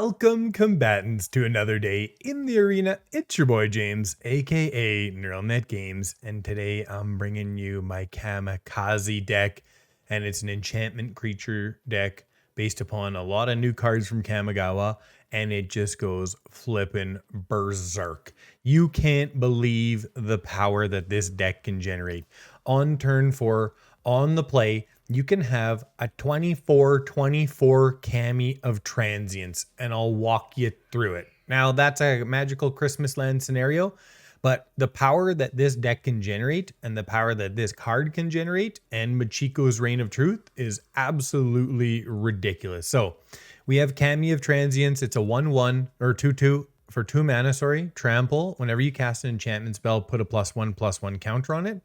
Welcome, combatants, to another day in the arena. It's your boy James, aka NeuralNet Games, and today I'm bringing you my Kamikaze deck, and it's an enchantment creature deck based upon a lot of new cards from Kamigawa, and it just goes flippin' berserk. You can't believe the power that this deck can generate. On turn 4, on the play, you can have a 24/24 Kami of Transience, and I'll walk you through it. Now, that's a magical Christmas land scenario, but the power that this deck can generate and the power that this card can generate and Michiko's Reign of Truth is absolutely ridiculous. So we have Kami of Transience. It's a 1/1 or 2/2 for 2 mana, trample. Whenever you cast an enchantment spell, put a +1/+1 counter on it.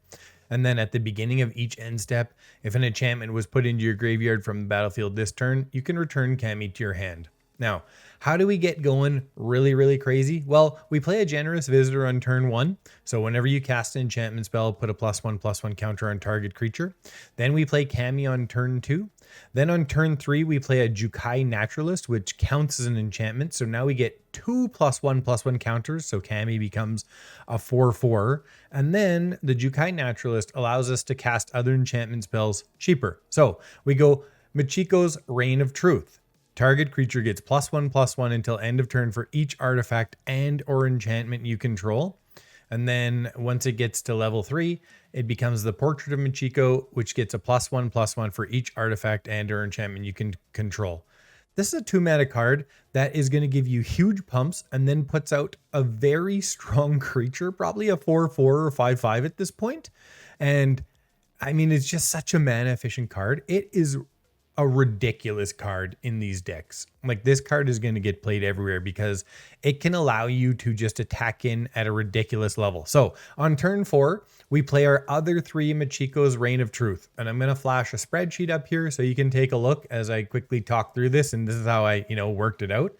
And then at the beginning of each end step, if an enchantment was put into your graveyard from the battlefield this turn, you can return Kami to your hand. Now, how do we get going really crazy? Well, we play a Generous Visitor on turn 1. So whenever you cast an enchantment spell, put a +1/+1 counter on target creature. Then we play Kami on turn 2. Then on turn 3, we play a Jukai Naturalist, which counts as an enchantment. So now we get 2 +1/+1 counters. So Kami becomes a 4/4. And then the Jukai Naturalist allows us to cast other enchantment spells cheaper. So we go Michiko's Reign of Truth. Target creature gets +1/+1 until end of turn for each artifact and or enchantment you control. And then once it gets to level 3, it becomes the Portrait of Michiko, which gets a +1/+1 for each artifact and or enchantment you can control. This is a 2-mana card that is going to give you huge pumps and then puts out a very strong creature, probably a 4/4 or 5/5 at this point. And I mean, it's just such a mana efficient card. It is a ridiculous card in these decks. Like, this card is going to get played everywhere because it can allow you to just attack in at a ridiculous level. So on turn 4, we play our other 3 Michiko's Reign of Truth. And I'm going to flash a spreadsheet up here so you can take a look as I quickly talk through this. And this is how I, worked it out.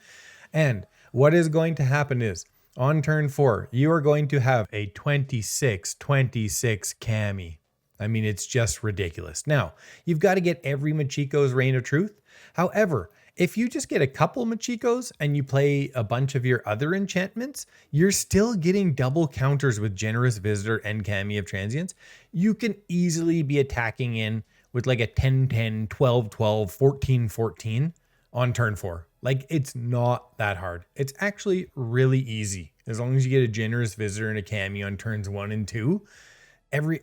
And what is going to happen is on turn 4, you are going to have a 26/26 Kami. I mean, it's just ridiculous. Now, you've got to get every Michiko's Reign of Truth. However, if you just get a couple Michikos and you play a bunch of your other enchantments, you're still getting double counters with Generous Visitor and Kami of Transience. You can easily be attacking in with like a 10/10, 12/12, 14/14 on turn 4. Like, it's not that hard. It's actually really easy. As long as you get a Generous Visitor and a Kami on turns 1 and 2.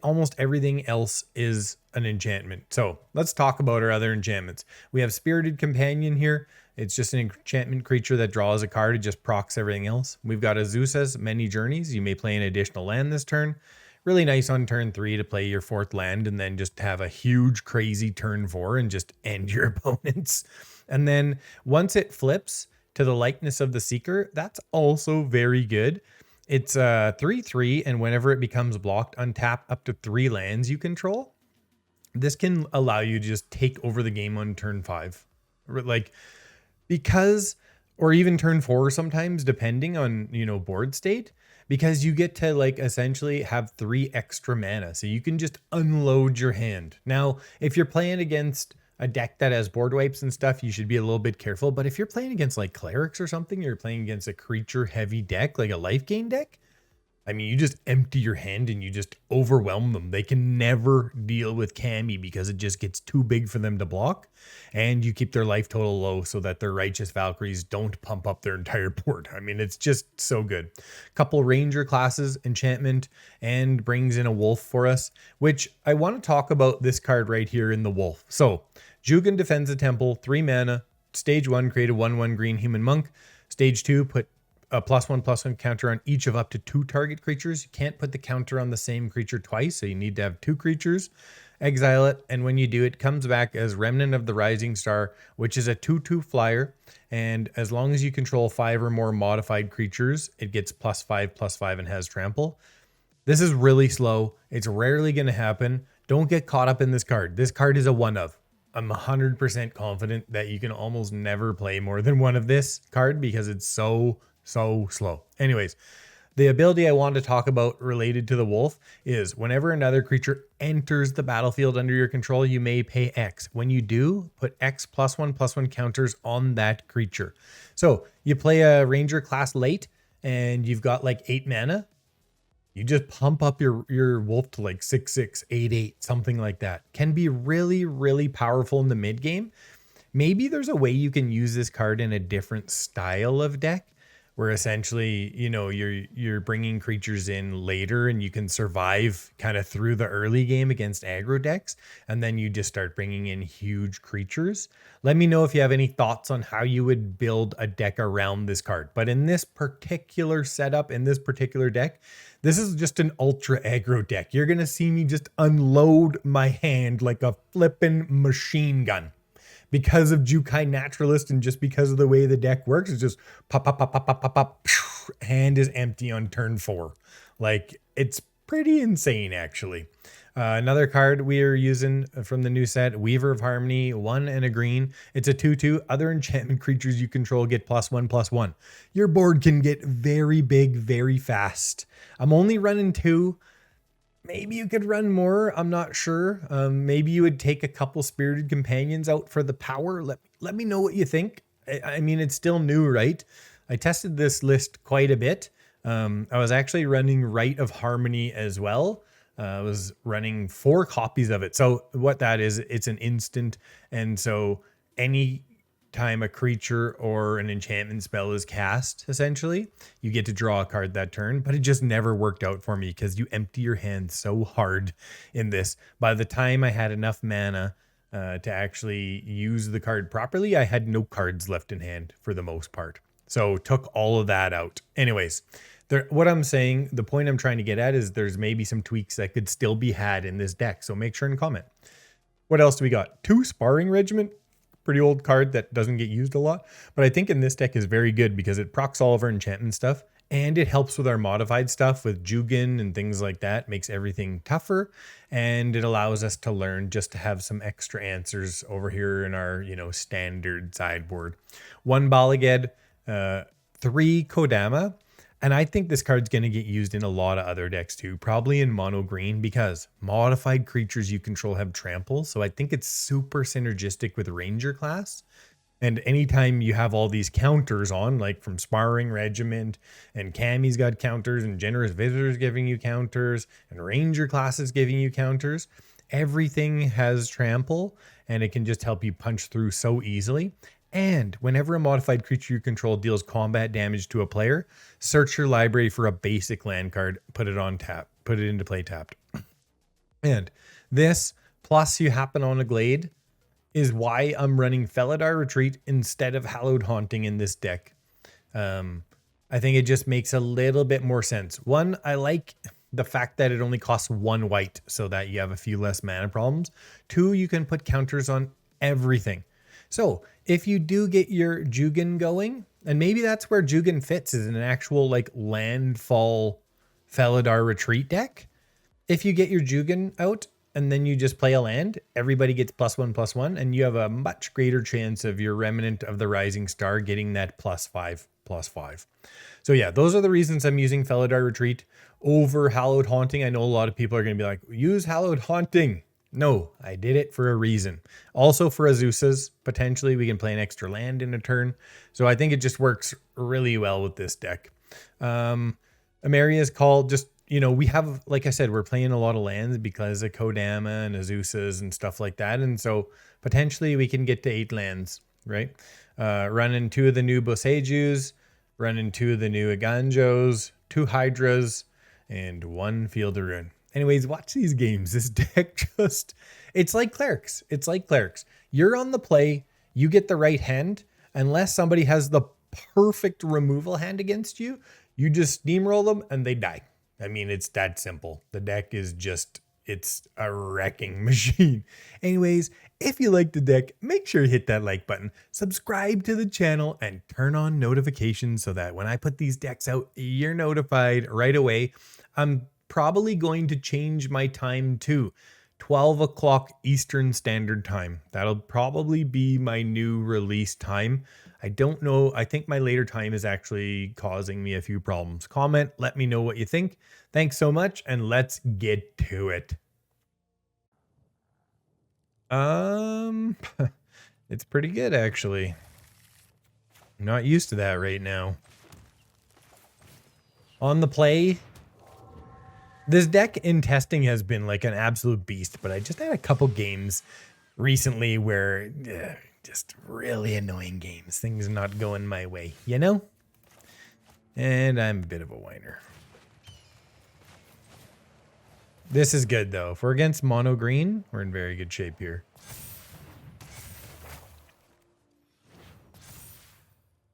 Almost everything else is an enchantment. So let's talk about our other enchantments. We have Spirited Companion here. It's just an enchantment creature that draws a card. It just procs everything else. We've got Azusa's Many Journeys. You may play an additional land this turn. Really nice on turn 3 to play your 4th land and then just have a huge crazy turn 4 and just end your opponents. And then once it flips to the Likeness of the Seeker, that's also very good. It's 3/3, and whenever it becomes blocked, untap up to 3 lands you control. This can allow you to just take over the game on turn 5. Like, because, or even turn 4 sometimes, depending on, board state, because you get to like essentially have 3 extra mana. So you can just unload your hand. Now, if you're playing against a deck that has board wipes and stuff, you should be a little bit careful. But if you're playing against like clerics or something, you're playing against a creature heavy deck, like a life gain deck, I mean, you just empty your hand and you just overwhelm them. They can never deal with Kami because it just gets too big for them to block. And you keep their life total low so that their Righteous Valkyries don't pump up their entire board. I mean, it's just so good. Couple Ranger classes, enchantment, and brings in a wolf for us, which I want to talk about this card right here in the wolf. So Jugan defends the temple, 3 mana. Stage 1, create a 1/1 green human monk. Stage 2, put a +1/+1 counter on each of up to 2 target creatures. You can't put the counter on the same creature twice, so you need to have 2 creatures. Exile it, and when you do, it comes back as Remnant of the Rising Star, which is a 2/2 flyer. And as long as you control 5 or more modified creatures, it gets +5/+5 and has trample. This is really slow. It's rarely going to happen. Don't get caught up in this card. This card is a 1/of. I'm 100% confident that you can almost never play more than 1 of this card because it's so slow. Anyways, The ability I want to talk about related to the wolf is whenever another creature enters the battlefield under your control, you may pay X. When you do, put X +1/+1 counters on that creature. So you play a ranger class late and you've got like 8 mana. You just pump up your wolf to like 6/6, 8/8, something like that. Can be really, really powerful in the mid game. Maybe there's a way you can use this card in a different style of deck where essentially, you know, you're bringing creatures in later and you can survive kind of through the early game against aggro decks. And then you just start bringing in huge creatures. Let me know if you have any thoughts on how you would build a deck around this card. But in this particular setup, in this particular deck, this is just an ultra aggro deck. You're going to see me just unload my hand like a flippin' machine gun. Because of Jukai Naturalist and just because of the way the deck works, it's just pop, pop, pop, pop, pop, pop, pop. Hand is empty on turn 4. Like, it's pretty insane, actually. Another card we are using from the new set, Weaver of Harmony, 1 and a green. It's a 2/2. Other enchantment creatures you control get +1/+1. Your board can get very big, very fast. I'm only running 2. Maybe you could run more. I'm not sure. Maybe you would take a couple Spirited Companions out for the power. Let me know what you think. I mean, it's still new, right? I tested this list quite a bit. I was actually running Rite of Harmony as well. I was running 4 copies of it. So what that is, it's an instant. And so any time a creature or an enchantment spell is cast, essentially, you get to draw a card that turn, but it just never worked out for me because you empty your hand so hard in this. By the time I had enough mana to actually use the card properly, I had no cards left in hand for the most part. So took all of that out. Anyways, what I'm saying, the point I'm trying to get at is there's maybe some tweaks that could still be had in this deck. So make sure and comment. What else do we got? 2 Sparring Regimen. Pretty old card that doesn't get used a lot, but I think in this deck is very good because it procs all of our enchantment stuff and it helps with our modified stuff with Jugan and things like that, makes everything tougher, and it allows us to learn just to have some extra answers over here in our, you know, standard sideboard. 1 Bala Ged, 3 Kodama. And I think this card's going to get used in a lot of other decks too, probably in mono green, because modified creatures you control have trample. So I think it's super synergistic with Ranger class. And anytime you have all these counters on, like from Sparring Regimen, and Kami's got counters, and Generous Visitors giving you counters, and Ranger classes giving you counters, everything has trample, and it can just help you punch through so easily. And whenever a modified creature you control deals combat damage to a player, search your library for a basic land card, put it on tap, put it into play tapped. And this, plus you happen on a Glade, is why I'm running Felidar Retreat instead of Hallowed Haunting in this deck. I think it just makes a little bit more sense. One, I like the fact that it only costs 1 white so that you have a few less mana problems. 2, you can put counters on everything. So if you do get your Jugan going, and maybe that's where Jugan fits, is in an actual like landfall Felidar Retreat deck. If you get your Jugan out and then you just play a land, everybody gets +1/+1, and you have a much greater chance of your Remnant of the Rising Star getting that +5/+5. So yeah, those are the reasons I'm using Felidar Retreat over Hallowed Haunting. I know a lot of people are going to be like, use Hallowed Haunting. No, I did it for a reason. Also for Azusa's, potentially we can play an extra land in a turn. So I think it just works really well with this deck. Emeria is called just, you know, we have, like I said, we're playing a lot of lands because of Kodama and Azusa's and stuff like that. And so potentially we can get to 8 lands, right? Running 2 of the new Boseijus, running 2 of the new Eiganjos, 2 Hydras, and 1 Field of Ruin. Anyways, watch these games. This deck just, it's like Clerics. It's like Clerics. You're on the play, you get the right hand. Unless somebody has the perfect removal hand against you, you just steamroll them and they die. I mean, it's that simple. The deck is just, it's a wrecking machine. Anyways, if you like the deck, make sure to hit that like button, subscribe to the channel, and turn on notifications so that when I put these decks out, you're notified right away. I'm probably going to change my time to 12 o'clock Eastern Standard Time. That'll probably be my new release time. I don't know. I think my later time is actually causing me a few problems. Comment, let me know what you think. Thanks so much, and let's get to it. It's pretty good, actually. I'm not used to that right now. On the play, this deck in testing has been like an absolute beast, but I just had a couple games recently where just really annoying games. Things not going my way, you know? And I'm a bit of a whiner. This is good, though. If we're against mono green, we're in very good shape here.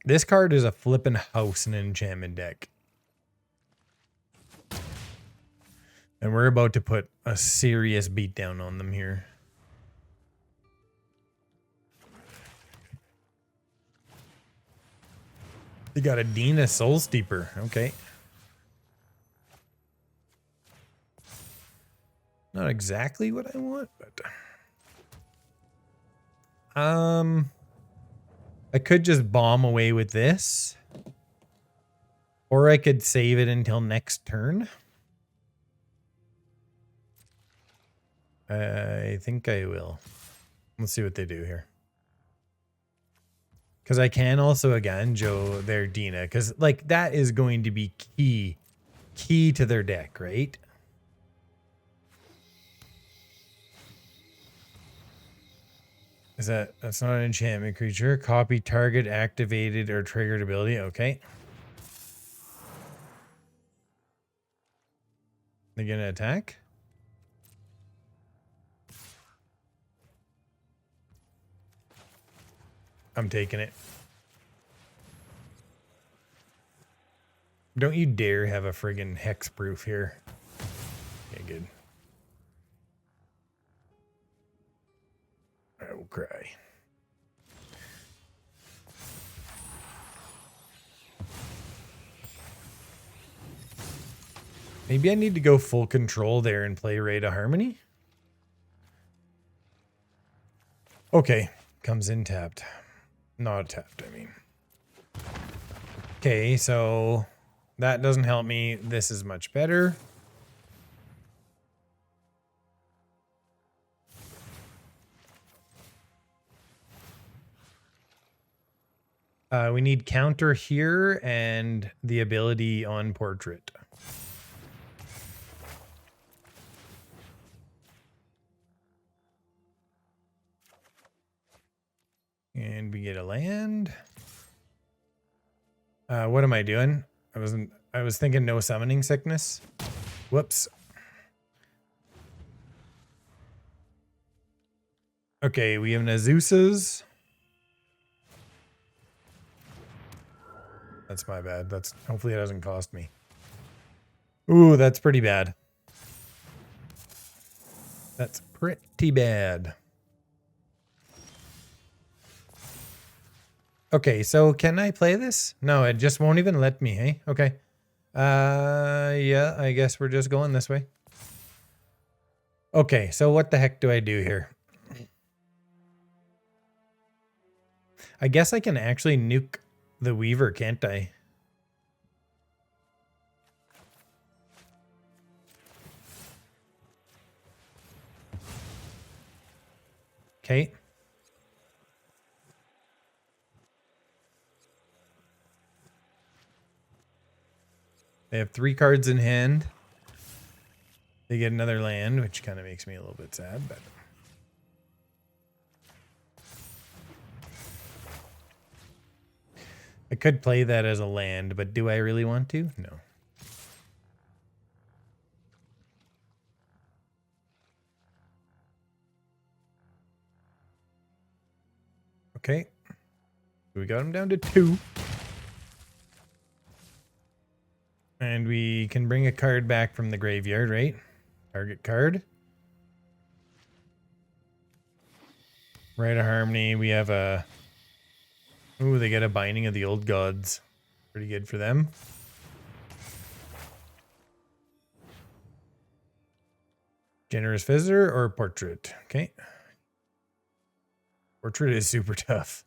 This card is a flippin' house in an enchantment deck. And we're about to put a serious beatdown on them here. They got a Dina Soul Steeper. Okay. Not exactly what I want, but... I could just bomb away with this. Or I could save it until next turn. I think I will. Let's see what they do here. Because I can also Eiganjo their Dina. Because, like, that is going to be key to their deck, right? That's not an enchantment creature. Copy target activated or triggered ability. Okay. They're going to attack? I'm taking it. Don't you dare have a friggin' hexproof here. Okay, good. I will cry. Maybe I need to go full control there and play Ray to Harmony. Okay, comes in tapped. Not tapped, I mean. Okay, so that doesn't help me. This is much better. We need counter here and the ability on portrait. And we get a land. What am I doing? I was thinking no summoning sickness. Whoops. Okay, we have an Azusa's. That's my bad. Hopefully it doesn't cost me. Ooh, that's pretty bad. That's pretty bad. Okay, so can I play this? No, it just won't even let me, hey? Okay. Yeah, I guess we're just going this way. Okay, so what the heck do I do here? I guess I can actually nuke the Weaver, can't I? Okay. They have 3 cards in hand. They get another land, which kind of makes me a little bit sad, but... I could play that as a land, but do I really want to? No. Okay. We got him down to 2. And we can bring a card back from the graveyard, right? Target card. Right of Harmony. We have a... Ooh, they get a Binding of the Old Gods. Pretty good for them. Generous Visitor or Portrait? Okay. Portrait is super tough.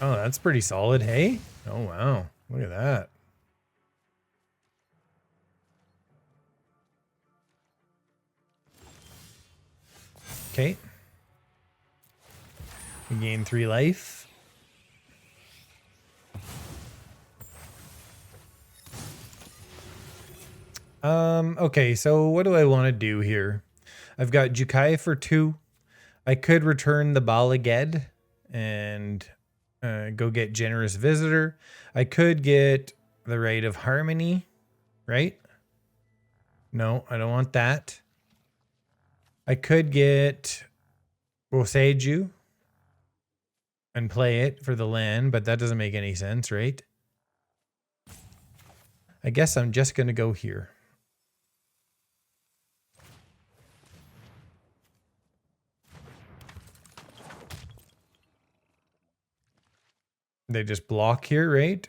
Oh, that's pretty solid, hey? Oh, wow. Look at that. Okay. We gain 3 life. Okay, so what do I want to do here? I've got Jukai for 2. I could return the Bala Ged and go get Generous Visitor. I could get the Rite of Harmony, right? No, I don't want that. I could get Boseiju and play it for the land, but that doesn't make any sense, right? I guess I'm just going to go here. They just block here, right?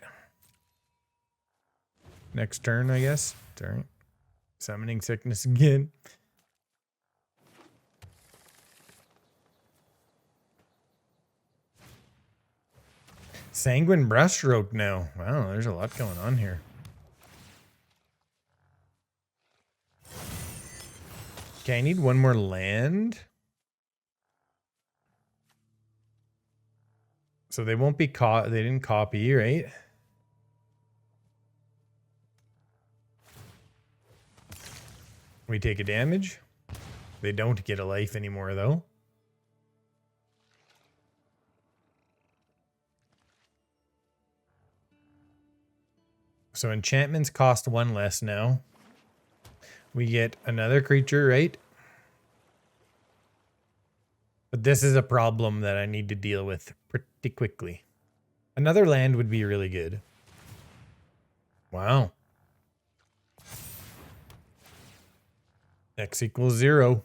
Next turn, I guess. Sorry. Summoning Sickness again. Sanguine Brushstroke now. Wow, there's a lot going on here. Okay, I need one more land. So they won't be caught. They didn't copy, right? We take a damage. They don't get a life anymore, though. So enchantments cost 1 less now. We get another creature, right? But this is a problem that I need to deal with pretty quickly. Another land would be really good. Wow. X equals 0.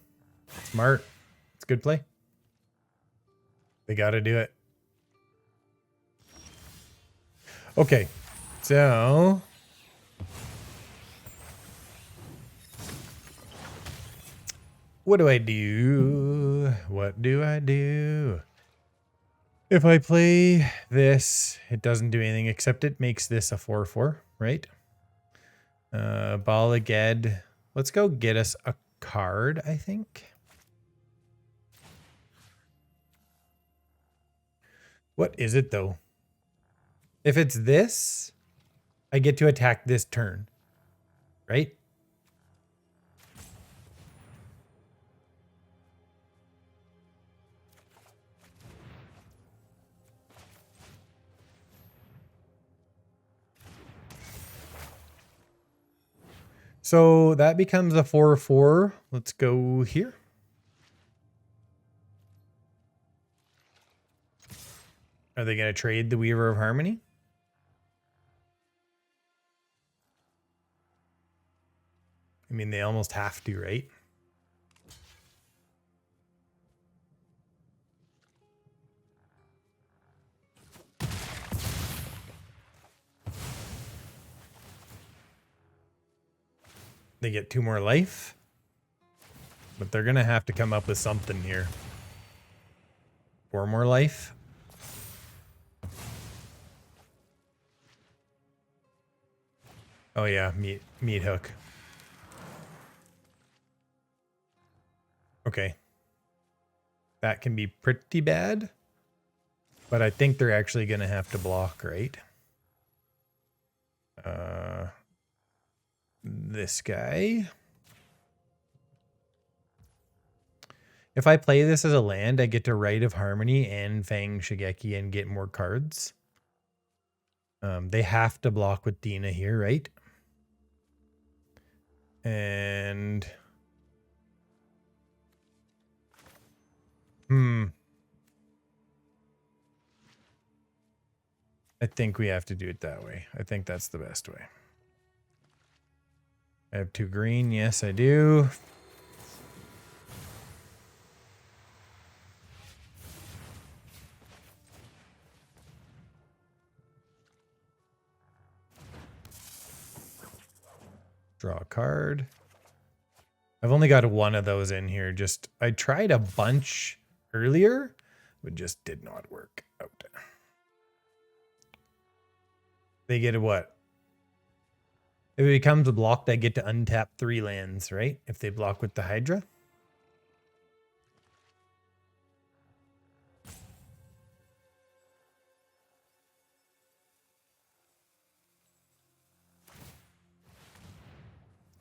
Smart. It's good play. They got to do it. Okay. So what do I do? What do I do? If I play this, it doesn't do anything except it makes this a 4/4, right? Bala Ged. Let's go get us a card, I think. What is it though? If it's this, I get to attack this turn, right? So that becomes a 4/4. Let's go here. Are they going to trade the Weaver of Harmony? I mean, they almost have to, right? They get 2 more life. But they're going to have to come up with something here. 4 more life. Oh yeah, meat hook. Okay. That can be pretty bad. But I think they're actually going to have to block, right? This guy. If I play this as a land, I get to Rite of Harmony and Fang Shigeki and get more cards. They have to block with Dina here, right? And... I think we have to do it that way. I think that's the best way. I have 2 green. Yes, I do. Draw a card. I've only got 1 of those in here. I tried a bunch earlier, but just did not work out. They get a what? If it becomes blocked, I get to untap 3 lands, right? If they block with the Hydra.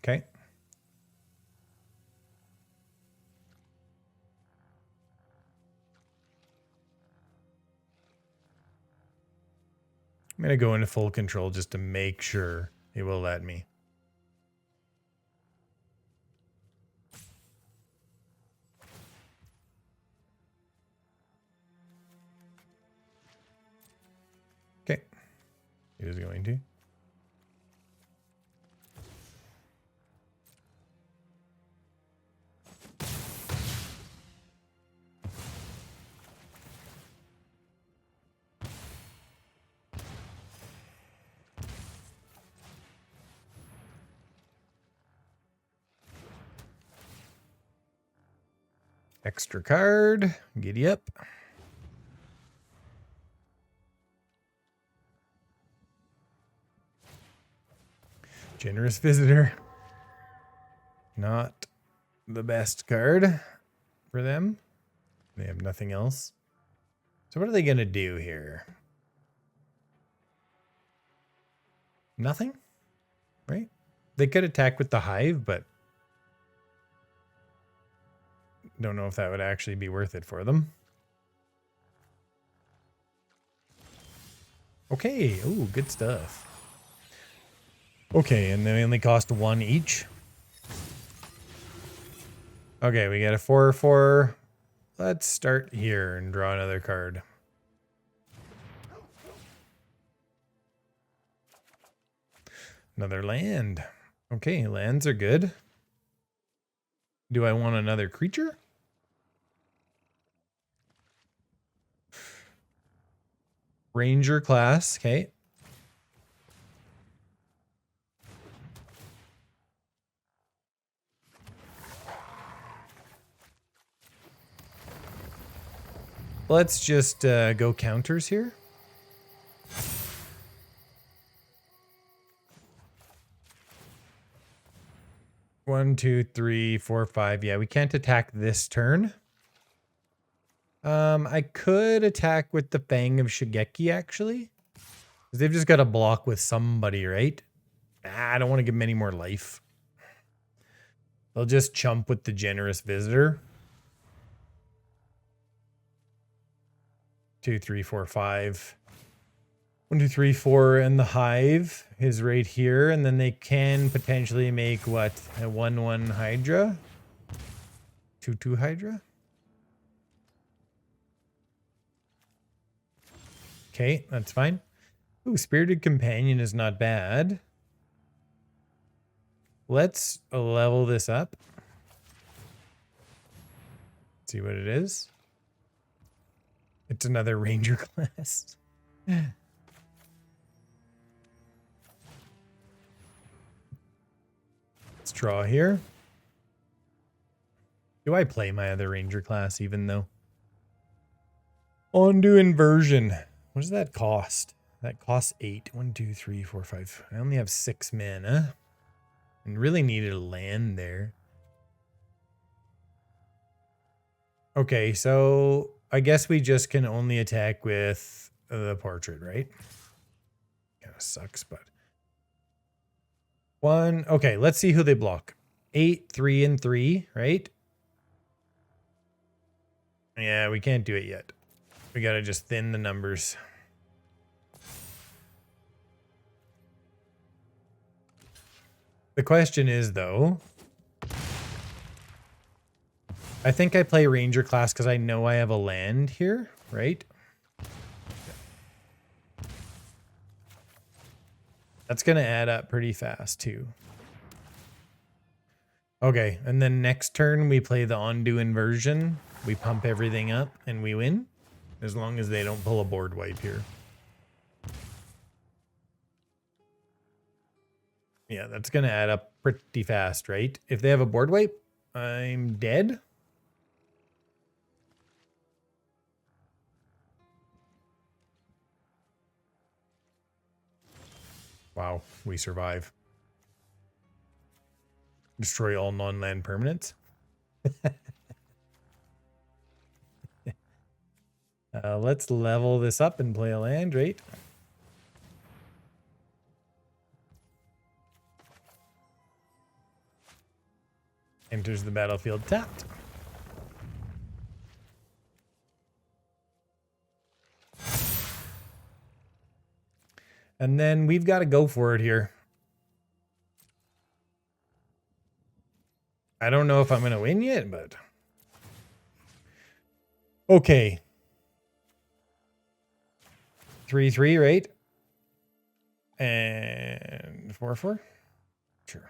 Okay. I'm going to go into full control just to make sure it will let me. Okay. It is going to. Extra card. Giddy up. Generous Visitor. Not the best card for them. They have nothing else. So what are they going to do here? Nothing? Right? They could attack with the Hive, but don't know if that would actually be worth it for them. Okay. Ooh, good stuff. Okay, and they only cost 1 each. Okay, we got a 4/4. Let's start here and draw another card. Another land. Okay, lands are good. Do I want another creature? Ranger class, okay. Let's just go counters here. One, two, three, four, five. Yeah, we can't attack this turn. I could attack with the Fang of Shigeki, actually. Because they've just got to block with somebody, right? I don't want to give them any more life. They'll just chump with the Generous Visitor. 2, 3, 4, 5. 1, 2, 3, 4, and the Hive is right here. And then they can potentially make, what, a 1/1 Hydra? 2/2 Hydra? Okay, that's fine. Ooh, Spirited Companion is not bad. Let's level this up. See what it is. It's another Ranger class. Let's draw here. Do I play my other Ranger class even though? Ondu Inversion. What does that cost? That costs 8. 1, 2, 3, 4, 5. I only have 6 mana. And really needed a land there. Okay, so I guess we just can only attack with the portrait, right? Kind of sucks, but 1. Okay, let's see who they block. 8, 3, and 3, right? Yeah, we can't do it yet. We gotta just thin the numbers. The question is, though, I think I play Ranger class because I know I have a land here, right? That's going to add up pretty fast, too. Okay, and then next turn we play the Ondu Inversion. We pump everything up and we win. As long as they don't pull a board wipe here. Yeah, that's going to add up pretty fast, right? If they have a board wipe, I'm dead. Wow, we survive. Destroy all non-land permanents. Let's level this up and play a land, right? Enters the battlefield tapped. And then we've got to go for it here. I don't know if I'm going to win yet, but... Okay. 3-3, right? And 4-4? Sure.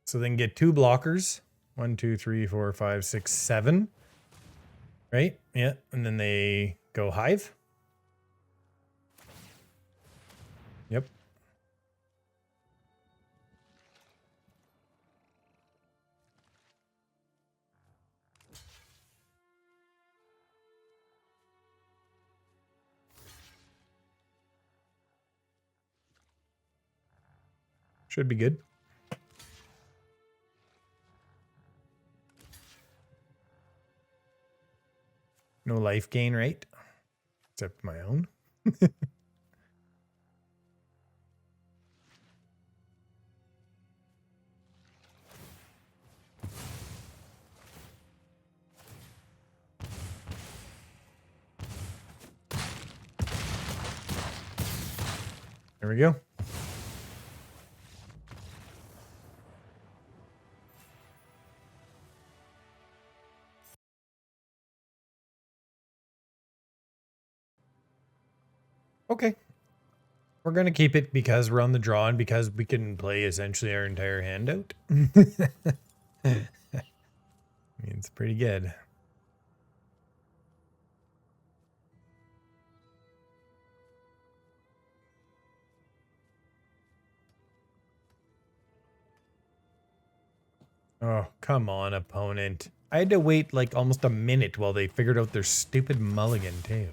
So then get 2 blockers. 1, 2, 3, 4, 5, 6, 7. Right? Yeah. And then they go hive. Yep. Should be good. No life gain, right? Except my own. There we go. Okay. We're going to keep it because we're on the draw and because we can play essentially our entire hand out. I mean, it's pretty good. Oh, come on, opponent. I had to wait like almost a minute while they figured out their stupid mulligan too.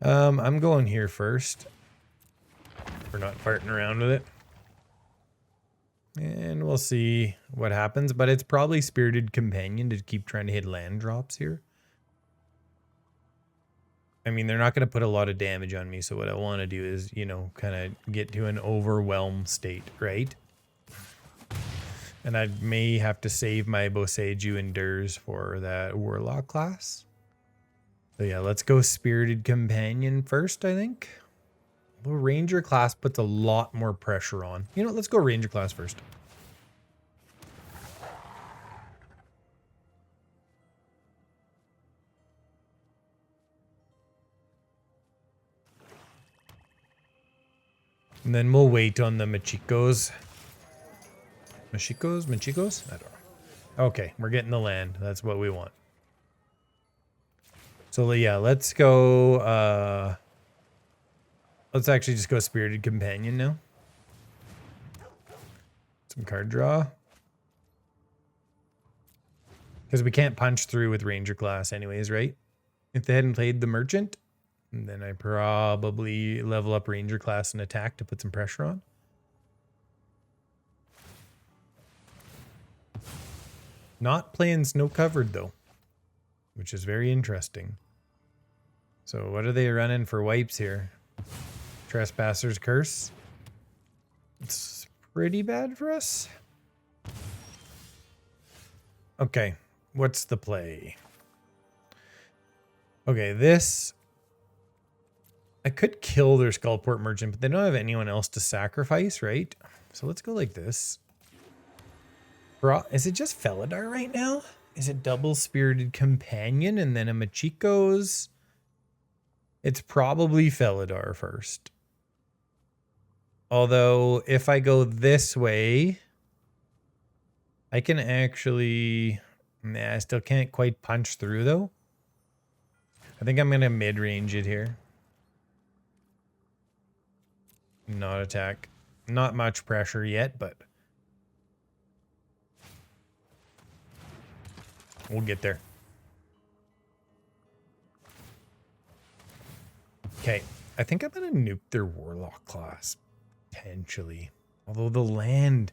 I'm going here first. We're not farting around with it. And we'll see what happens, but it's probably Spirited Companion to keep trying to hit land drops here. I mean, they're not going to put a lot of damage on me, so what I want to do is, you know, kind of get to an overwhelm state, right? And I may have to save my Boseiju Endures for that Warlock class. So yeah, let's go Spirited Companion first, I think. The Ranger class puts a lot more pressure on. You know, let's go Ranger class first. And then we'll wait on the Michikos. Michikos? I don't know. Okay, we're getting the land. That's what we want. So yeah, let's go, let's actually just go Spirited Companion now. Some card draw. Because we can't punch through with Ranger class anyways, right? If they hadn't played the Merchant, then I probably level up Ranger class and attack to put some pressure on. Not playing snow covered though, which is very interesting. So what are they running for wipes here? Trespasser's Curse. It's pretty bad for us. Okay, what's the play? Okay, this... I could kill their Skullport Merchant, but they don't have anyone else to sacrifice, right? So let's go like this. Is it just Felidar right now? Is it double Spirited Companion and then a Michiko's? It's probably Felidar first. Although, if I go this way, I can actually... Nah, I still can't quite punch through, though. I think I'm going to mid-range it here. Not attack. Not much pressure yet, but... We'll get there. Okay, I think I'm gonna nuke their Warlock class, potentially. Although the land,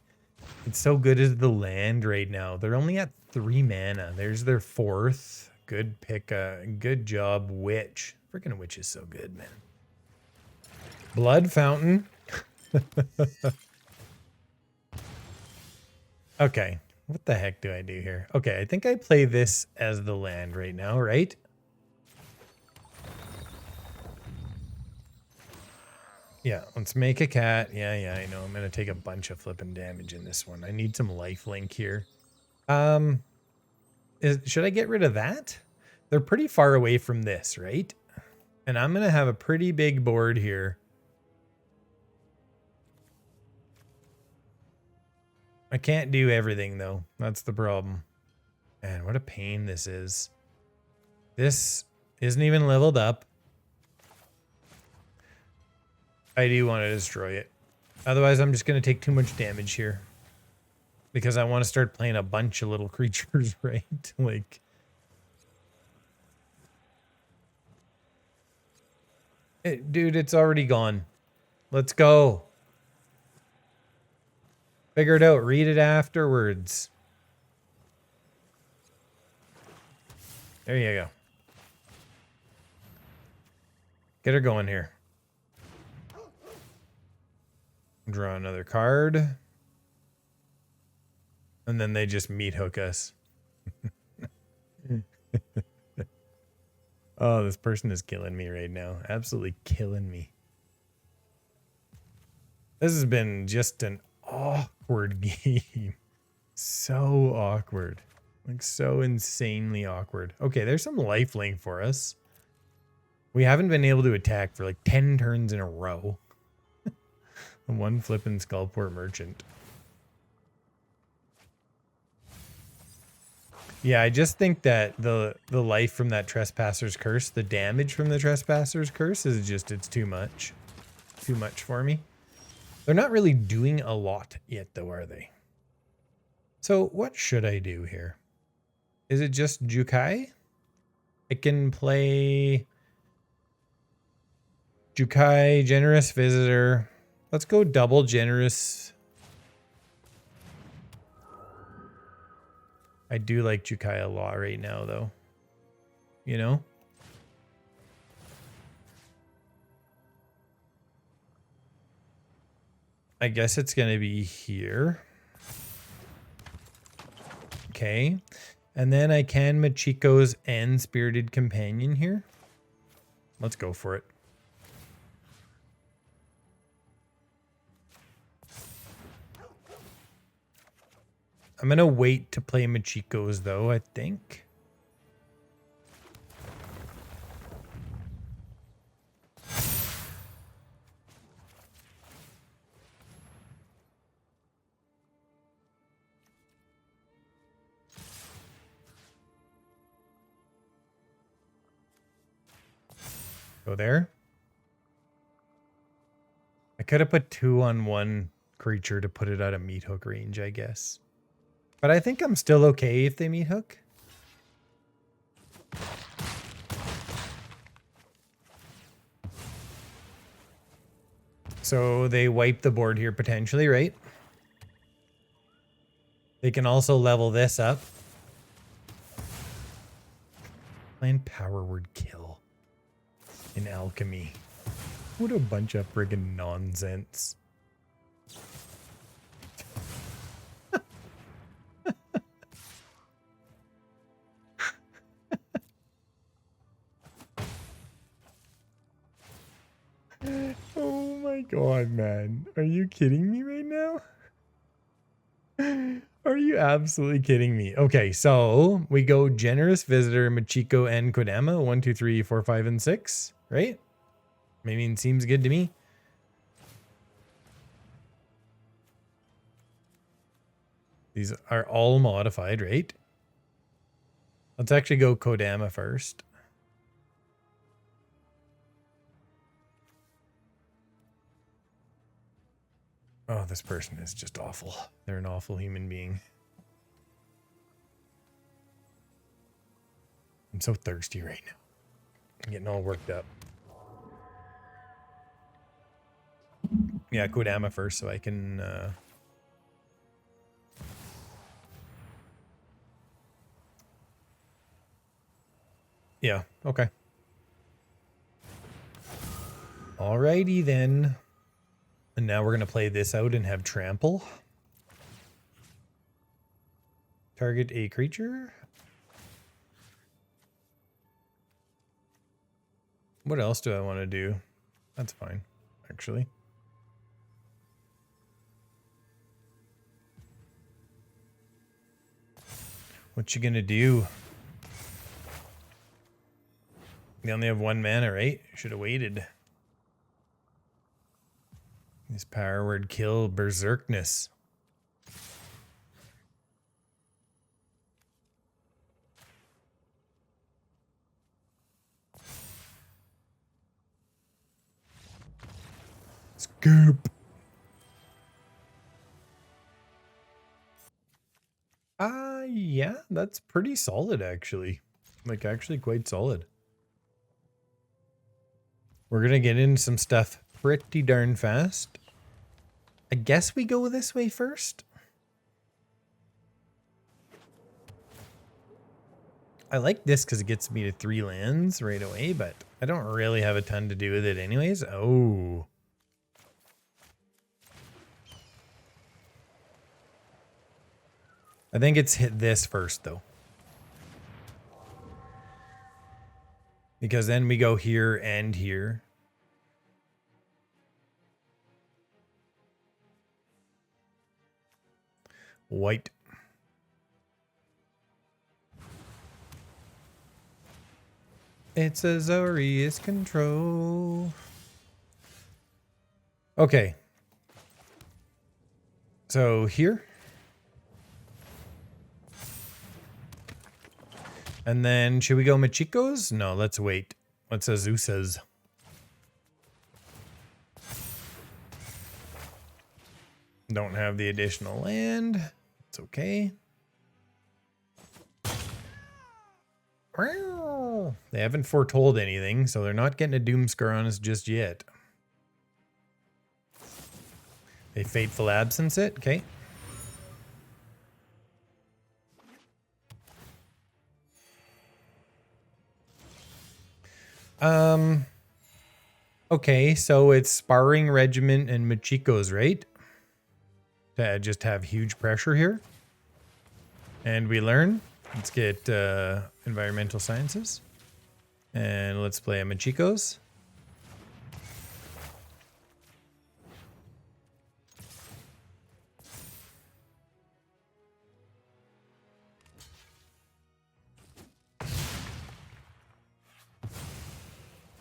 it's so good as the land right now. They're only at 3 mana. There's their 4th. Good pick, good job, Witch. Freaking Witch is so good, man. Blood Fountain. Okay, what the heck do I do here? Okay, I think I play this as the land right now, right? Yeah, let's make a cat. Yeah, I know. I'm going to take a bunch of flipping damage in this one. I need some lifelink here. Should I get rid of that? They're pretty far away from this, right? And I'm going to have a pretty big board here. I can't do everything, though. That's the problem. Man, what a pain this is. This isn't even leveled up. I do want to destroy it. Otherwise, I'm just going to take too much damage here. Because I want to start playing a bunch of little creatures, right? Like... dude, it's already gone. Let's go. Figure it out. Read it afterwards. There you go. Get her going here. Draw another card. And then they just meat hook us. Oh, this person is killing me right now. Absolutely killing me. This has been just an awkward game. So awkward. Like, so insanely awkward. Okay, there's some lifelink for us. We haven't been able to attack for like 10 turns in a row. One flippin' Skullport Merchant. Yeah, I just think that the life from that Trespasser's Curse, the damage from the Trespasser's Curse is just, it's too much. Too much for me. They're not really doing a lot yet, though, are they? So what should I do here? Is it just Jukai? I can play Jukai, Generous Visitor. Let's go double Generous. I do like Jukai a lot right now, though. You know? I guess it's going to be here. Okay. And then I can Michiko's and Spirited Companion here. Let's go for it. I'm going to wait to play Michiko's, though, I think. Go there. I could have put 2 on 1 creature to put it out of meat hook range, I guess. But I think I'm still okay if they meat hook. So they wipe the board here potentially, right? They can also level this up. Plan Power Word Kill in Alchemy. What a bunch of friggin' nonsense. Oh my god, man. Are you kidding me right now? Are you absolutely kidding me? Okay, so we go Generous Visitor, Michiko, and Kodama. 1, 2, 3, 4, 5, and 6, right? I mean, seems good to me. These are all modified, right? Let's actually go Kodama first. Oh, this person is just awful. They're an awful human being. so thirsty right now. I'm getting all worked up. Yeah, Kodama first so I can... Yeah, okay. Alrighty then. And now we're going to play this out and have trample. Target a creature. What else do I want to do? That's fine, actually. What you gonna do? We only have 1 mana, right? Should have waited. This power word kill berserkness. Scoop. Yeah, that's pretty solid actually. Like actually quite solid. We're gonna get into some stuff pretty darn fast. I guess we go this way first. I like this because it gets me to 3 lands right away, but I don't really have a ton to do with it anyways. Oh. I think it's hit this first though. Because then we go here and here. White. It's Azorius control. Okay. So here. And then should we go Michiko's? No, let's wait. What's Azusa's? Don't have the additional land. It's okay. They haven't foretold anything, so they're not getting a Doomscar on us just yet. They Fateful Absence it, okay. Okay, so it's Sparring Regimen and Michiko's, right? To just have huge pressure here. And we learn. Let's get Environmental Sciences. And let's play a Michiko's.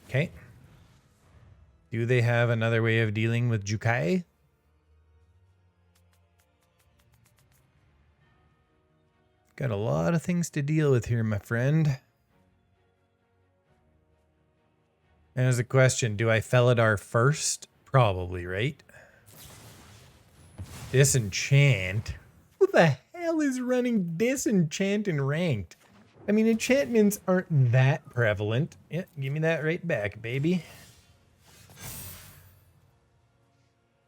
Okay. Do they have another way of dealing with Jukai? Got a lot of things to deal with here, my friend. And there's a question, do I Felidar first? Probably, right? Disenchant? Who the hell is running Disenchant in ranked? I mean, enchantments aren't that prevalent. Yeah, give me that right back, baby.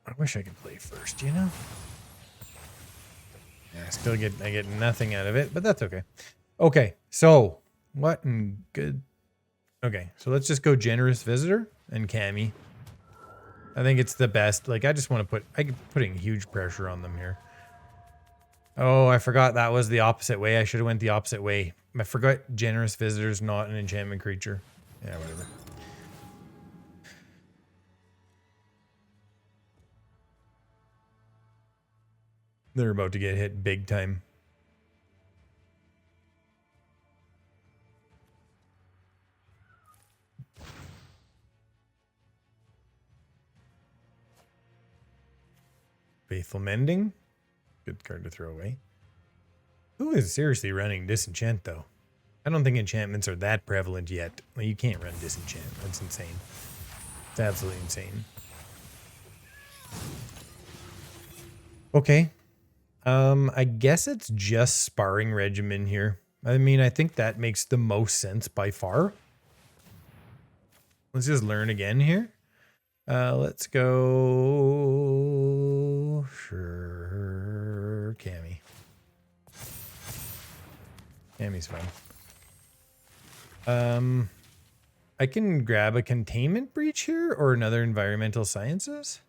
I wish I could play first, you know? Yeah, I get nothing out of it, but that's okay. Okay, so what in good... Okay, so let's just go Generous Visitor and Kami. I think it's the best. Like, I just want to putting huge pressure on them here. Oh, I forgot that was the opposite way. I should have went the opposite way. I forgot Generous Visitor is not an enchantment creature. Yeah, whatever. They're about to get hit big time. Faithful Mending. Good card to throw away. Who is seriously running Disenchant, though? I don't think enchantments are that prevalent yet. Well, you can't run Disenchant. That's insane. It's absolutely insane. Okay. I guess it's just Sparring Regimen here. I mean, I think that makes the most sense by far. Let's just learn again here. Let's go. Sure. Kami. Kami's fun. I can grab a Containment Breach here or another Environmental Sciences.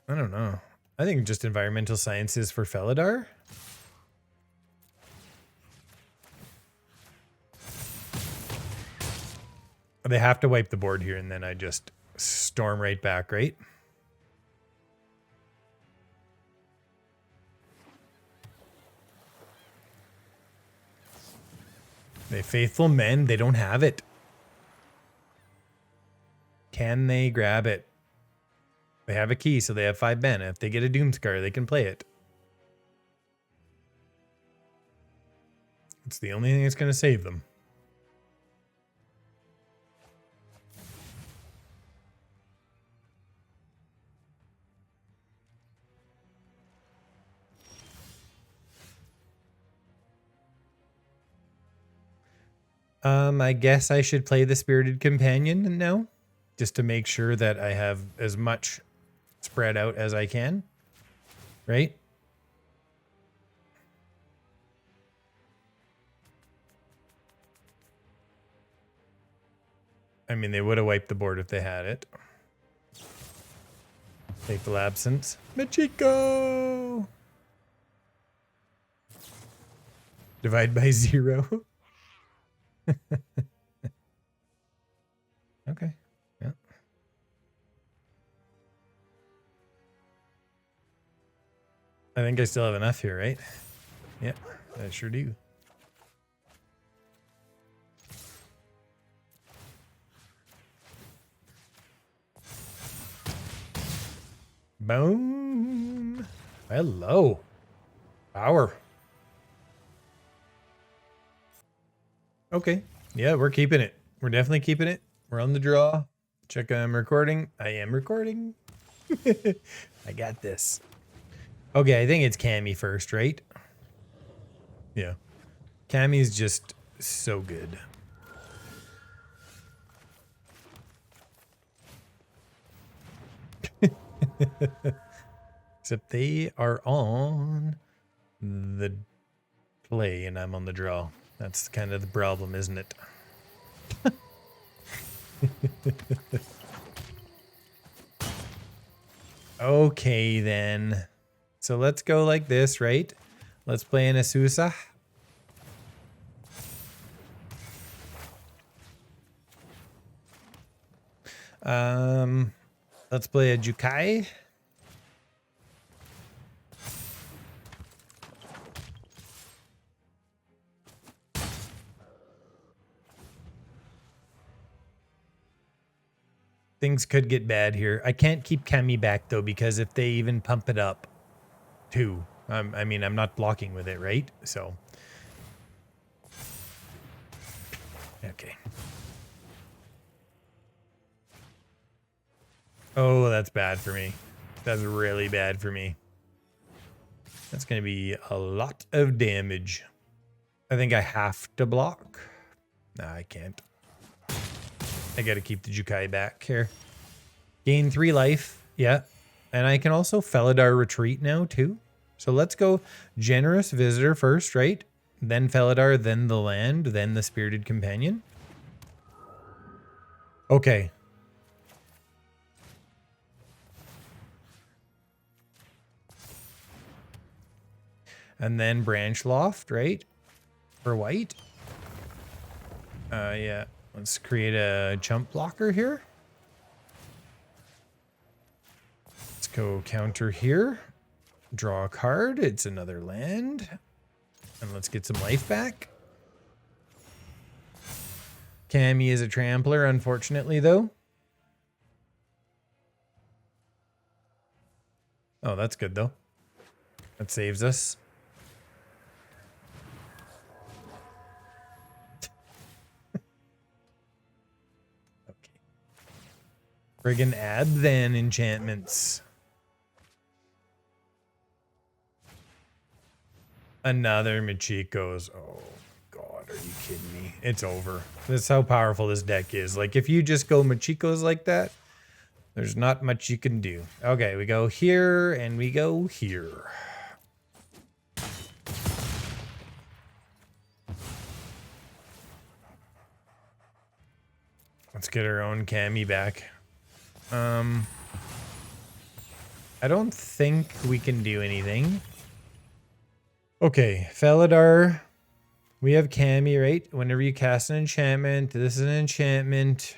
I don't know. I think just Environmental Sciences for Felidar. They have to wipe the board here, and then I just storm right back, right? They faithful men, they don't have it. Can they grab it? They have a key, so they have 5 mana. If they get a Doomscar, they can play it. It's the only thing that's going to save them. I guess I should play the Spirited Companion now, just to make sure that I have as much spread out as I can, right? I mean, they would have wiped the board if they had it. Fateful Absence. Michiko! Divide by 0. Okay. Yeah. I think I still have enough here, right? Yeah, I sure do. Boom. Hello. Power. Okay. Yeah, we're keeping it. We're definitely keeping it. We're on the draw. Check I'm recording. I am recording. I got this. Okay, I think it's Kami first, right? Yeah. Kami's just so good. Except they are on the play and I'm on the draw. That's kind of the problem, isn't it? Okay, then. So let's go like this, right? Let's play an Azusa. Let's play a Jukai. Things could get bad here. I can't keep Kami back though, because if they even pump it up too, I mean, I'm not blocking with it, right? So, okay. Oh, that's bad for me. That's really bad for me. That's going to be a lot of damage. I think I have to block. No, I can't. I got to keep the Jukai back here. Gain 3 life. Yeah. And I can also Felidar Retreat now too. So let's go Generous Visitor first, right? Then Felidar, then the land, then the Spirited Companion. Okay. And then Branchloft, right? For white. Yeah. Let's create a jump blocker here. Let's go counter here. Draw a card. It's another land. And let's get some life back. Kami is a trampler, unfortunately, though. Oh, that's good, though. That saves us. Friggin' add then enchantments. Another Michiko's. Oh, God, are you kidding me? It's over. That's how powerful this deck is. Like, if you just go Michiko's like that, there's not much you can do. Okay, we go here and we go here. Let's get our own Kami back. I don't think we can do anything. Okay, Felidar. We have Kami, right? Whenever you cast an enchantment, this is an enchantment.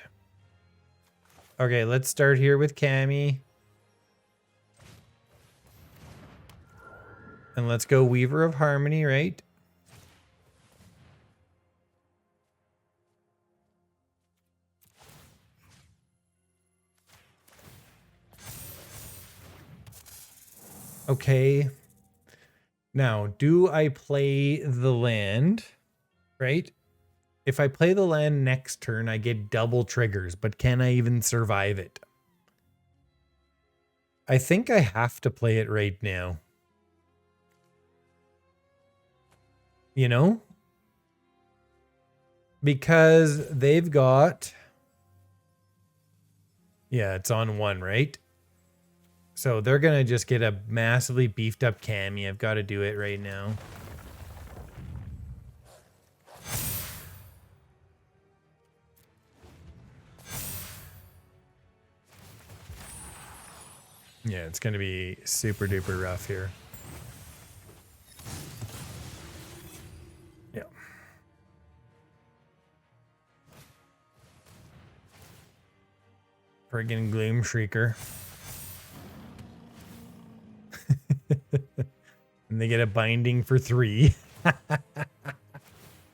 Okay, let's start here with Kami. And let's go Weaver of Harmony, right? Okay. Now, do I play the land, right? If I play the land next turn, I get double triggers, but can I even survive it? I think I have to play it right now. You know? Because they've got... Yeah, it's on 1, right? So they're going to just get a massively beefed up Kami. I've got to do it right now. Yeah, it's going to be super duper rough here. Yeah. Friggin' Gloom Shrieker. And they get a binding for 3.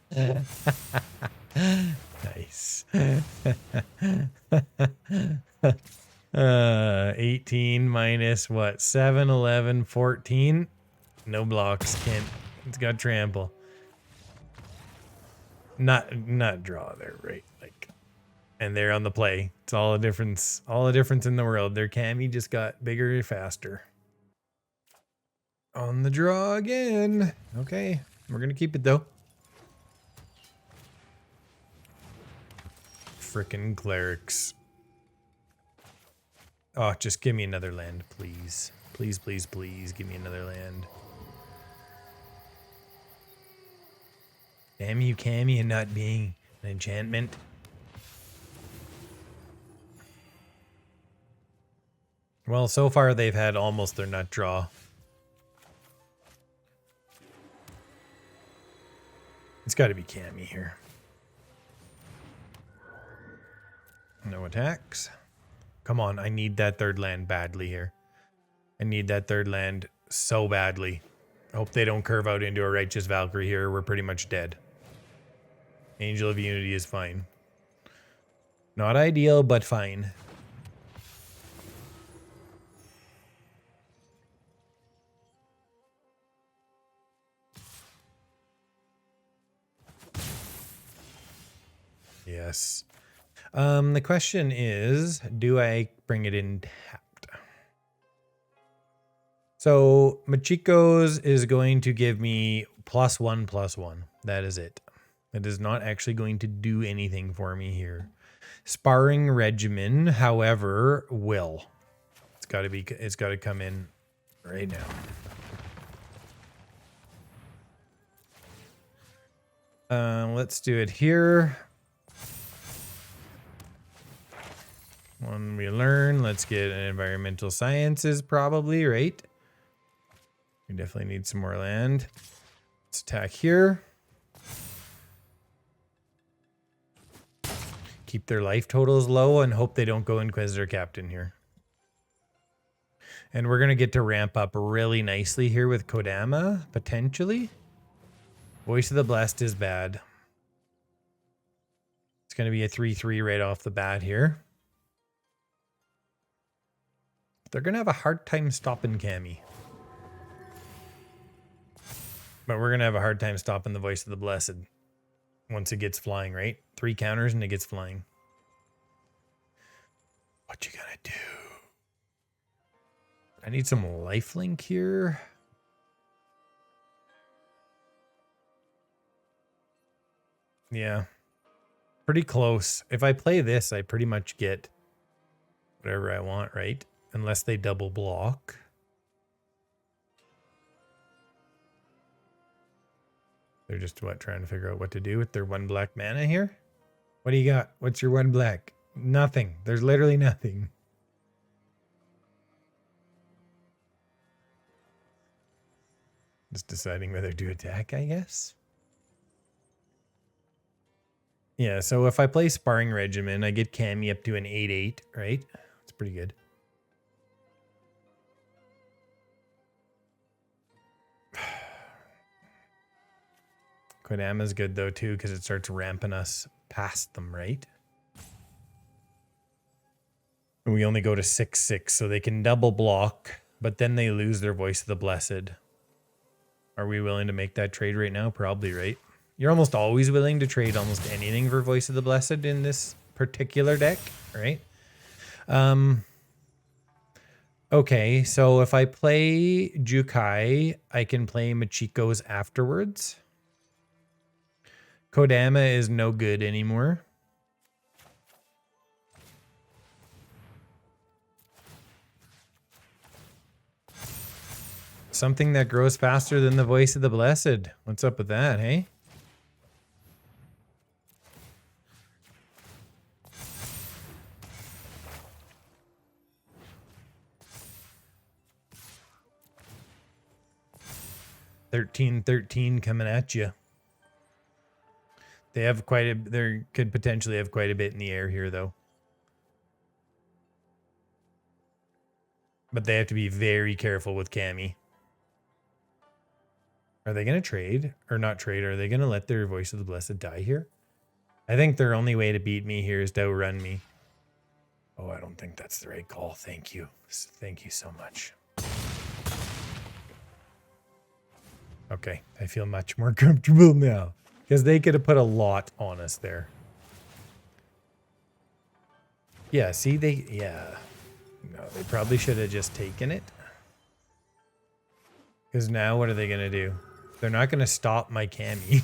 Nice. 18 minus what? 7, 11, 14. No blocks. Can't. It's got trample. Not draw there, right? Like, and they're on the play. It's all a difference. All the difference in the world. Their Kami just got bigger and faster. On the draw again. Okay, we're gonna keep it though. Frickin' clerics. Oh, just give me another land, please. Please, please, please give me another land. Damn you, Kami, and not being an enchantment. Well, so far they've had almost their nut draw. It's got to be Kami here. No attacks. Come on, I need that third land badly here. I need that third land so badly. I hope they don't curve out into a Righteous Valkyrie here. We're pretty much dead. Angel of Unity is fine. Not ideal, but fine. Yes. The question is, do I bring it in tapped? So Michiko's is going to give me +1/+1. That is it. It is not actually going to do anything for me here. Sparring Regimen, however, will. It's got to come in right now. Let's do it here. When we learn, let's get an environmental sciences probably, right? We definitely need some more land. Let's attack here. Keep their life totals low and hope they don't go Inquisitor Captain here. And we're going to get to ramp up really nicely here with Kodama, potentially. Voice of the Blessed is bad. It's going to be a 3/3 right off the bat here. They're going to have a hard time stopping Kami. But we're going to have a hard time stopping the Voice of the Blessed. Once it gets flying, right? 3 counters and it gets flying. What you gonna do? I need some lifelink here. Yeah. Pretty close. If I play this, I pretty much get whatever I want, right? Unless they double block. They're just, what, trying to figure out what to do with their 1 black mana here? What do you got? What's your 1 black? Nothing. There's literally nothing. Just deciding whether to attack, I guess. Yeah, so if I play Sparring Regimen, I get Kami up to an 8/8, right? It's pretty good. Kodama's good though too, because it starts ramping us past them, right? And we only go to 6/6, so they can double block, but then they lose their Voice of the Blessed. Are we willing to make that trade right now? Probably, right? You're almost always willing to trade almost anything for Voice of the Blessed in this particular deck, right? Okay, so if I play Jukai, I can play Michiko's afterwards. Kodama is no good anymore. Something that grows faster than the Voice of the Blessed. What's up with that, hey? $13 coming at you. They have quite a, they could potentially have quite a bit in the air here though. But they have to be very careful with Kami. Are they going to trade or not trade? Are they going to let their Voice of the Blessed die here? I think their only way to beat me here is to outrun me. Oh, I don't think that's the right call. Thank you. Thank you so much. Okay, I feel much more comfortable now. Because they could have put a lot on us there. Yeah, see, yeah. No, they probably should have just taken it. Because now what are they going to do? They're not going to stop my Kami.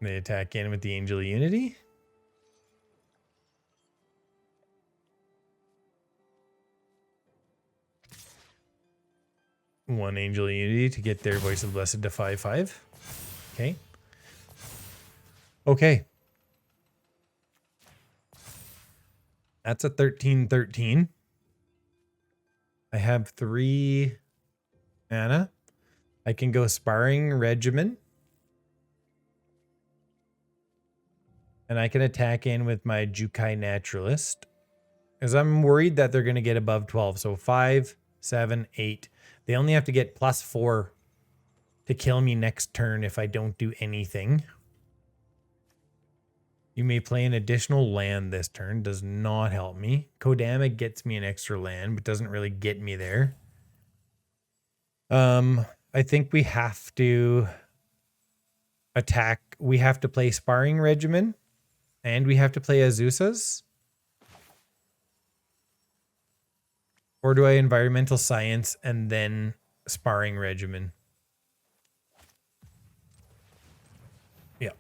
They attack in with the Angel of Unity. One Angel of Unity to get their Voice of the Blessed to 5/5. Okay. Okay. That's a 13/13. I have 3 mana. I can go Sparring Regimen. And I can attack in with my Jukai Naturalist. Because I'm worried that they're going to get above 12. So 5, 7, 8. They only have to get +4 to kill me next turn if I don't do anything. You may play an additional land this turn. Does not help me. Kodama gets me an extra land, but doesn't really get me there. I think we have to attack. We have to play Sparring Regimen. And we have to play Azusas. Or do I Environmental Science and then Sparring Regimen? Yeah.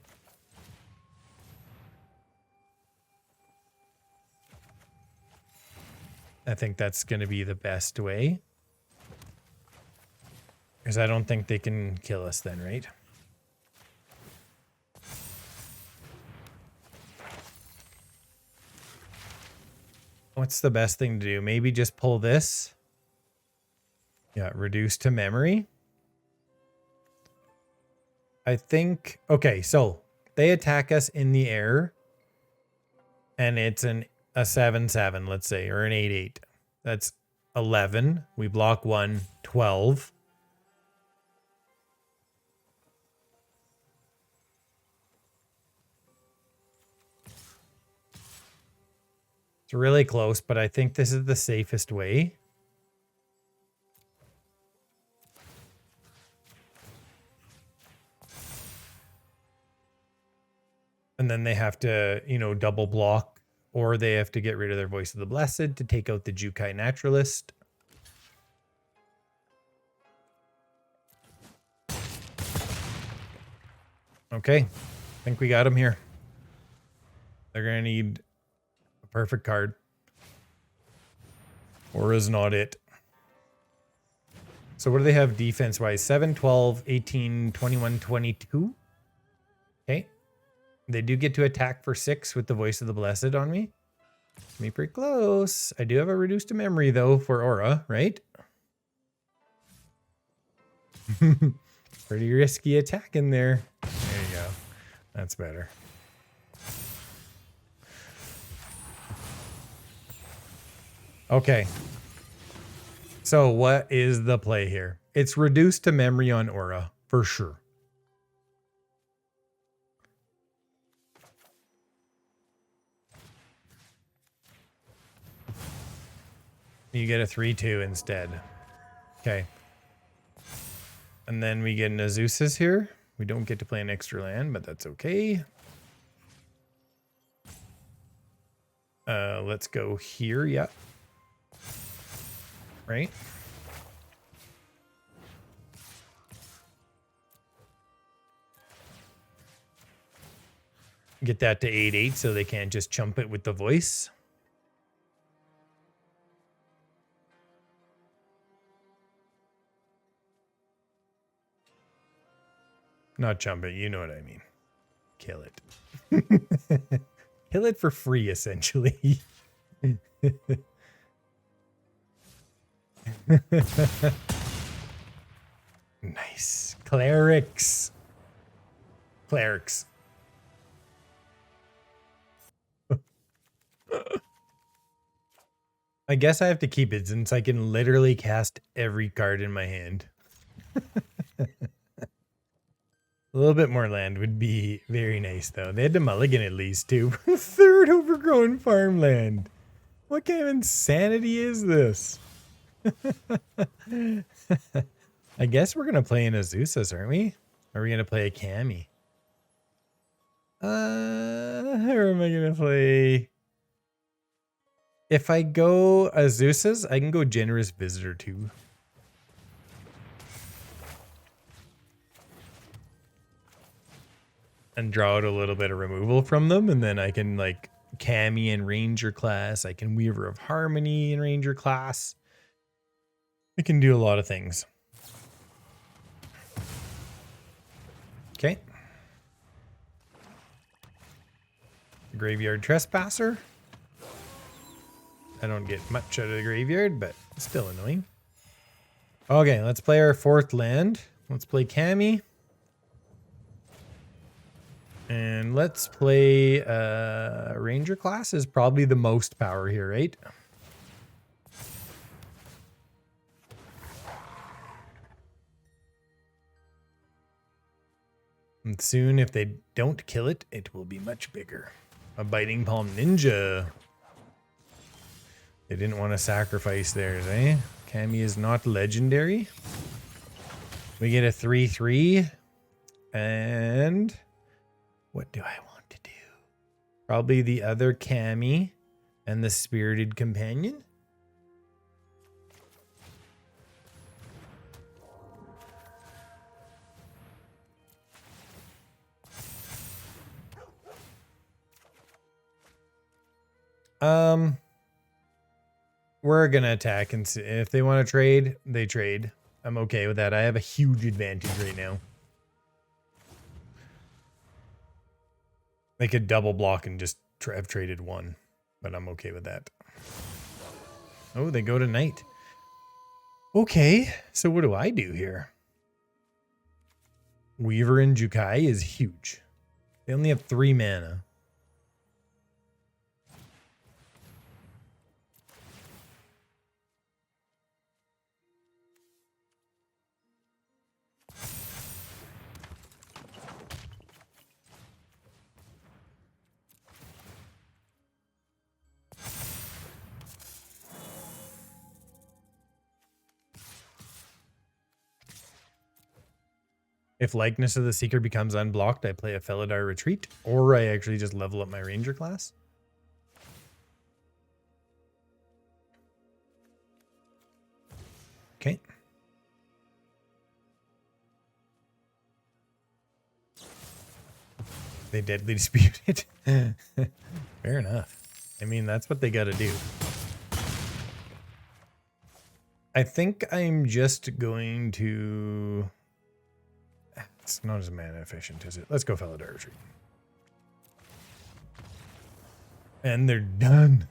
I think that's going to be the best way. Because I don't think they can kill us then, right? What's the best thing to do? Maybe just pull this. Yeah, reduce to memory. I think... Okay, so they attack us in the air. And it's a 7/7, let's say, or an 8/8. That's 11. We block 1, 12. It's really close, but I think this is the safest way. And then they have to, you know, double block, or they have to get rid of their Voice of the Blessed to take out the Jukai Naturalist. Okay. I think we got him here. They're going to need a perfect card. Aura's not it. So what do they have defense-wise? 7, 12, 18, 21, 22? Okay. They do get to attack for 6 with the Voice of the Blessed on me. Me pretty close. I do have a reduced to memory, though, for Aura, right? Pretty risky attack in there. There you go. That's better. Okay. So what is the play here? It's reduced to memory on Aura, for sure. You get a 3/2 instead. Okay. And then we get an Azusa's here. We don't get to play an extra land, but that's okay. Let's go here, yeah. Right? Get that to 8/8 so they can't just chump it with the voice. Not chump it, you know what I mean. Kill it. Kill it for free, essentially. Nice. Clerics. Clerics. I guess I have to keep it since I can literally cast every card in my hand. A little bit more land would be very nice, though. They had to mulligan at least, too. Third Overgrown Farmland. What kind of insanity is this? I guess we're going to play an Azusa's, aren't we? Or are we going to play a Kami? Who am I going to play? If I go Azusa's, I can go Generous Visitor, too. And draw out a little bit of removal from them, and then I can like Kami in Ranger class. I can Weaver of Harmony in Ranger class. I can do a lot of things. Okay. Graveyard Trespasser. I don't get much out of the graveyard, but it's still annoying. Okay, let's play our 4th land. Let's play Kami. And let's play Ranger class is probably the most power here, right? And soon, if they don't kill it, it will be much bigger. A Biting Palm Ninja. They didn't want to sacrifice theirs, eh? Kami is not legendary. We get a 3/3. And what do I want to do? Probably the other Kami and the Spirited Companion. We're gonna attack and see if they want to trade, they trade. I'm okay with that. I have a huge advantage right now. They could double block and just have traded 1, but I'm okay with that. Oh, they go to Knight. Okay, so what do I do here? Weaver and Jukai is huge. They only have 3 mana. If Likeness of the Seeker becomes unblocked, I play a Felidar Retreat, or I actually just level up my Ranger class. Okay. They deadly dispute it. Fair enough. I mean, that's what they got to do. I think I'm just going to... It's not as mana efficient, is it? Let's go Felidar Retreat. And they're done.